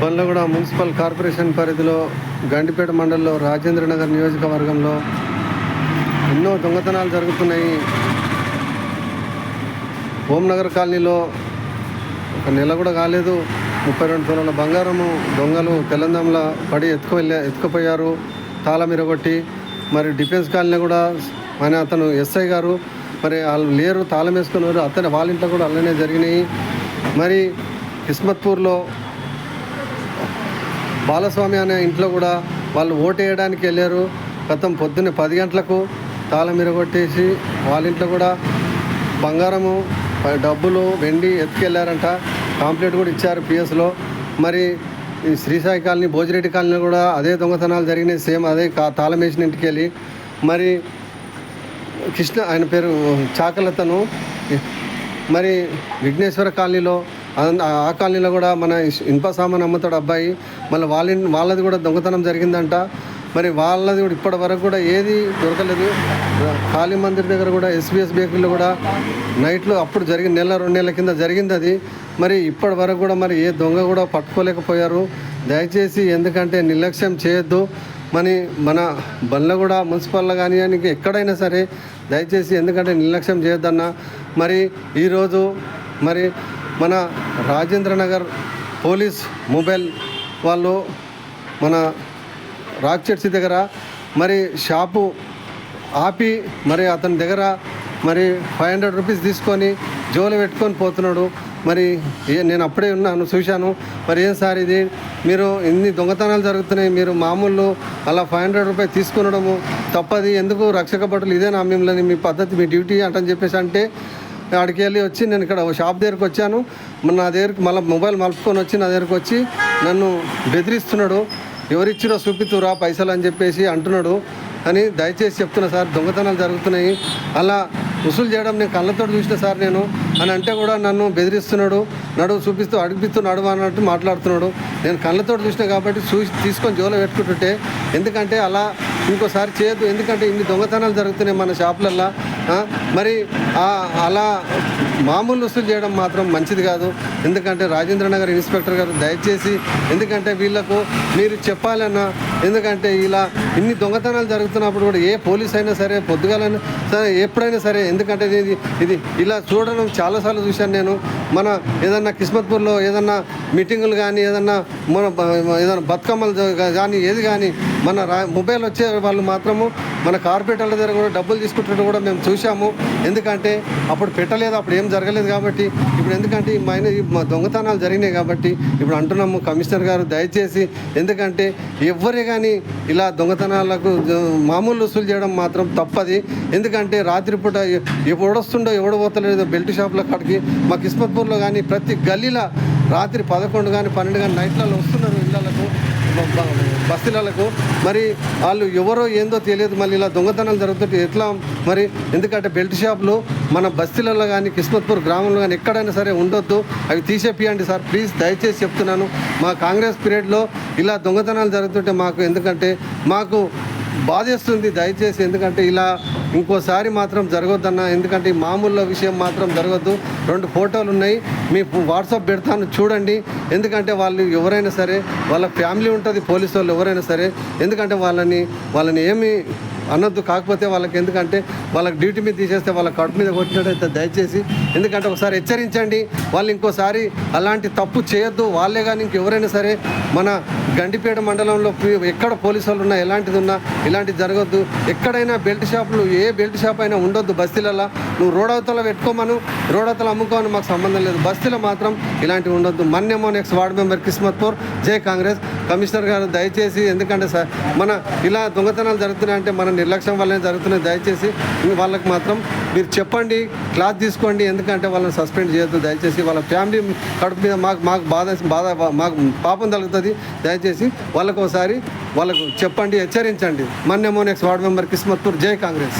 Bandlaguda municipal corporation పరిధిలో గండిపేట మండలంలో రాజేంద్రనగర్ నియోజకవర్గంలో ఎన్నో దొంగతనాలు జరుగుతున్నాయి. ఓంనగర్ కాలనీలో ఒక నెల కూడా కాలేదు 32 తులాల బంగారము దొంగలు తెలంగాణలో పడి ఎత్తుకుపోయారు, తాళం ఇరగొట్టి. మరి డిఫెన్స్ కాలనీ కూడా అతను ఎస్ఐ గారు మరి వాళ్ళు లేరు, తాళం వేసుకున్నారు. వాళ్ళ ఇంట్లో కూడా అలానే జరిగినాయి. మరి కిస్మత్పూర్లో బాలస్వామి అనే ఇంట్లో కూడా వాళ్ళు ఓటు వేయడానికి వెళ్ళారు. పొద్దున్నే 10 గంటలకు తాళం ఇరగొట్టేసి వాళ్ళ ఇంట్లో కూడా బంగారము, డబ్బులు, వెండి ఎత్తుకెళ్ళారంట. కాంప్లైంట్ కూడా ఇచ్చారు పిఎస్లో. మరి ఈ శ్రీసాయి కాలనీ, భోజిరెడ్డి కాలనీ కూడా అదే దొంగతనాలు జరిగినాయి. సేమ్ అదే తాళం వేసిన ఇంటికి వెళ్ళి. మరి కృష్ణ ఆయన పేరు చాకలతను. మరి విఘ్నేశ్వర కాలనీలో ఆ కాలనీలో కూడా మన ఇనుప సామాన్ అమ్ముతాడు అబ్బాయి, మళ్ళీ వాళ్ళది కూడా దొంగతనం జరిగిందంట. మరి వాళ్ళది కూడా ఇప్పటి వరకు కూడా ఏది దొరకలేదు. కాళీ మందిర్ దగ్గర కూడా ఎస్బీఎస్ బేకరీలో కూడా నైట్లో అప్పుడు జరిగిన 1-2 నెలల కింద జరిగింది అది. మరి ఇప్పటి వరకు కూడా మరి ఏ దొంగ కూడా పట్టుకోలేకపోయారు. దయచేసి ఎందుకంటే నిర్లక్ష్యం చేయొద్దు. మన బండ్లగూడ మున్సిపల్లో కానీ ఎక్కడైనా సరే దయచేసి ఎందుకంటే నిర్లక్ష్యం చేయొద్దన్న. మరి ఈరోజు మరి మన రాజేంద్రనగర్ పోలీస్ మొబైల్ వాళ్ళు మన రాక్ చర్చి దగ్గర మరి షాపు ఆపి మరి అతని దగ్గర మరి 500 రూపీస్ తీసుకొని జోలు పెట్టుకొని పోతున్నాడు. మరి నేను అప్పుడే ఉన్నాను, చూశాను. మరి ఏం సార్ ఇది, మీరు ఇన్ని దొంగతనాలు జరుగుతున్నాయి, మీరు మామూలు అలా 500 రూపాయలు తీసుకునడము తప్పది, ఎందుకు రక్షక భటులు ఇదేనా మిమ్మల్ని మీ పద్ధతి, మీ డ్యూటీ అంటని చెప్పేసి అంటే ఆడికి వెళ్ళి వచ్చి నేను ఇక్కడ షాప్ దగ్గరికి వచ్చాను. నా దగ్గరికి మళ్ళీ మొబైల్ మలుపుకొని వచ్చి నా దగ్గరికి వచ్చి నన్ను బెదిరిస్తున్నాడు. ఎవరిచ్చిరో చూపితురా పైసలు అని చెప్పేసి అంటున్నాడు అని దయచేసి చెప్తున్నా సార్. దొంగతనాలు జరుగుతున్నాయి, అలా వసూలు చేయడం నేను కళ్ళతో చూసిన సార్ నేను అని అంటే కూడా నన్ను బెదిరిస్తున్నాడు. నడువు చూపిస్తూ అడిగిస్తూ నడువు అన్నట్టు మాట్లాడుతున్నాడు. నేను కళ్ళతో చూసిన కాబట్టి తీసుకొని జోలో పెట్టుకుంటుంటే ఎందుకంటే అలా ఇంకోసారి చేయొద్దు. ఎందుకంటే ఇన్ని దొంగతనాలు జరుగుతున్నాయి మన షాపులల్లో. మరి అలా మామూలు వసూలు చేయడం మాత్రం మంచిది కాదు. ఎందుకంటే రాజేంద్రనగర్ ఇన్స్పెక్టర్ గారు దయచేసి ఎందుకంటే వీళ్ళకు మీరు చెప్పాలన్నా, ఎందుకంటే ఇలా ఇన్ని దొంగతనాలు జరుగుతున్నప్పుడు కూడా ఏ పోలీస్ అయినా సరే పొద్దుగాలైనా సరే ఎప్పుడైనా సరే, ఎందుకంటే ఇది ఇలా చూడడం చాలాసార్లు చూశాను నేను. మన ఏదన్నా కిస్మత్పూర్లో ఏదన్నా మీటింగులు కానీ ఏదన్నా ఏదైనా బతుకమ్మలు కానీ ఏది కానీ మన మొబైల్ వచ్చే వాళ్ళు మాత్రము మన కార్పొరేటర్ల దగ్గర కూడా డబ్బులు తీసుకుంటున్నట్టు కూడా మేము చూసాము. ఎందుకంటే అప్పుడు పెట్టలేదు, అప్పుడు ఏం జరగలేదు కాబట్టి. ఇప్పుడు ఎందుకంటే ఈ దొంగతనాలు జరిగినాయి కాబట్టి ఇప్పుడు అంటున్నాము కమిషనర్ గారు దయచేసి, ఎందుకంటే ఎవరే కానీ ఇలా దొంగతనాలకు మామూలు వసూలు చేయడం మాత్రం తప్పది. ఎందుకంటే రాత్రిపూట ఎవడొస్తుండో ఎవడు పోతలేదో బెల్ట్ షాపుల కాడికి మా కిస్మత్పూర్లో కానీ ప్రతి గల్లీలో రాత్రి 11 కానీ 12 కానీ నైట్లలో వస్తున్నారు ఇళ్ళకు, బస్తీలకు. మరి వాళ్ళు ఎవరో ఏందో తెలియదు, మళ్ళీ ఇలా దొంగతనాలు జరుగుతుంటే ఎట్లా మరి? ఎందుకంటే బెల్ట్ షాపులు మన బస్తీలలో కానీ కిస్మత్పూర్ గ్రామంలో కానీ ఎక్కడైనా సరే ఉండొద్దు, అవి తీసేపియండి సార్ ప్లీజ్, దయచేసి చెప్తున్నాను. మా కాంగ్రెస్ పీరియడ్లో ఇలా దొంగతనాలు జరుగుతుంటే ఎందుకంటే మాకు బాధేస్తుంది దయచేసి. ఎందుకంటే ఇలా ఇంకోసారి మాత్రం జరగొద్దన్న. ఎందుకంటే ఈ మామూలు విషయం మాత్రం జరగద్దు. 2 ఫోటోలు ఉన్నాయి, మీ వాట్సాప్ పెడతాను చూడండి. ఎందుకంటే వాళ్ళు ఎవరైనా సరే వాళ్ళ ఫ్యామిలీ ఉంటుంది, పోలీసు వాళ్ళు ఎవరైనా సరే, ఎందుకంటే వాళ్ళని ఏమి అనొద్దు. కాకపోతే వాళ్ళకి ఎందుకంటే వాళ్ళకి డ్యూటీ మీద తీసేస్తే వాళ్ళ కడుపు మీద కొట్టినట్టయితే దయచేసి ఎందుకంటే ఒకసారి హెచ్చరించండి. వాళ్ళు ఇంకోసారి అలాంటి తప్పు చేయొద్దు. వాళ్ళే కానీ ఇంకెవరైనా సరే మన గండిపేట మండలంలో ఎక్కడ పోలీసు వాళ్ళు ఉన్నా ఎలాంటిది ఉన్నా ఇలాంటిది జరగద్దు. ఎక్కడైనా బెల్ట్ షాపులు ఏ బెల్ట్ షాప్ అయినా ఉండొద్దు బస్తీలలో. నువ్వు రోడవతల పెట్టుకోమను, రోడవతల అమ్ముకోమని మాకు సంబంధం లేదు. బస్తీలో మాత్రం ఇలాంటివి ఉండొద్దు. మన్యమో నెక్స్ట్ వార్డు మెంబర్ కిస్మత్పూర్, జై కాంగ్రెస్. కమిషనర్ గారు దయచేసి ఎందుకంటే సార్ మన ఇలా దొంగతనాలు జరుగుతున్నాయంటే మన నిర్లక్ష్యం వల్లనే జరుగుతున్నాయి. దయచేసి వాళ్ళకి మాత్రం మీరు చెప్పండి, క్లాస్ తీసుకోండి. ఎందుకంటే వాళ్ళని సస్పెండ్ చేయొద్దు దయచేసి. వాళ్ళ ఫ్యామిలీ కడుపు మీద మాకు బాధ మాకు పాపం తగులుతుంది. దయచేసి వాళ్ళకు ఒకసారి వాళ్ళకు చెప్పండి, హెచ్చరించండి. మన్యమో నెక్స్ట్ వార్డు మెంబర్ కిస్మత్పూర్, జై కాంగ్రెస్.